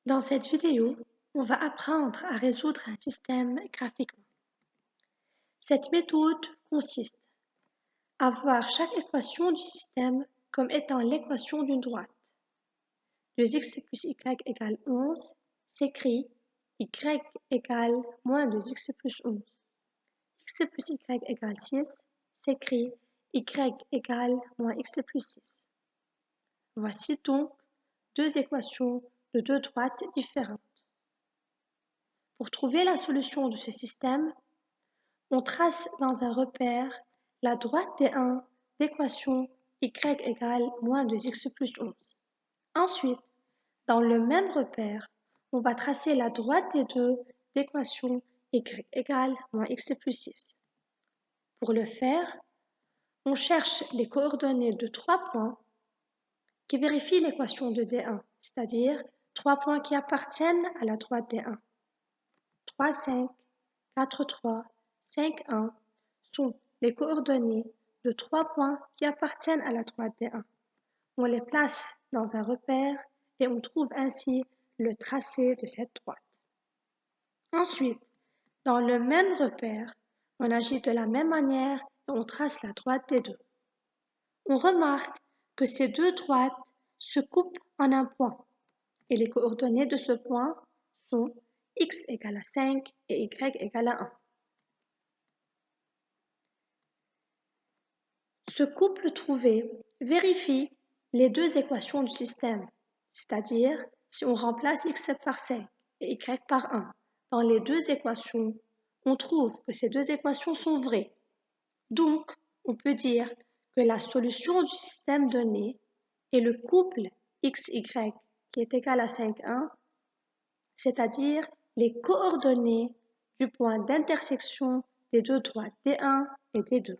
Dans cette vidéo, on va apprendre à résoudre un système graphiquement. Cette méthode consiste à voir chaque équation du système comme étant l'équation d'une droite. 2x plus y égale 11 s'écrit y égale moins 2x plus 11. X plus y égale 6 s'écrit y égale moins x plus 6. Voici donc deux équations de deux droites différentes. Pour trouver la solution de ce système, on trace dans un repère la droite D1 d'équation y égale moins 2x plus 11. Ensuite, dans le même repère, on va tracer la droite D2 d'équation y égale moins x plus 6. Pour le faire, on cherche les coordonnées de 3 points qui vérifient l'équation de D1, c'est-à-dire 3 points qui appartiennent à la droite D1. 3, 5, 4, 3, 5, 1 sont les coordonnées de 3 points qui appartiennent à la droite D1. On les place dans un repère et on trouve ainsi le tracé de cette droite. Ensuite, dans le même repère, on agit de la même manière et on trace la droite D2. On remarque que ces deux droites se coupent en un point et les coordonnées de ce point sont x égale à 5 et y égale à 1. Ce couple trouvé vérifie les deux équations du système, c'est-à-dire si on remplace x par 5 et y par 1 dans les deux équations, on trouve que ces deux équations sont vraies. Donc, on peut dire que la solution du système donné est le couple xy qui est égal à 5, 1, c'est-à-dire les coordonnées du point d'intersection des deux droites D1 et D2.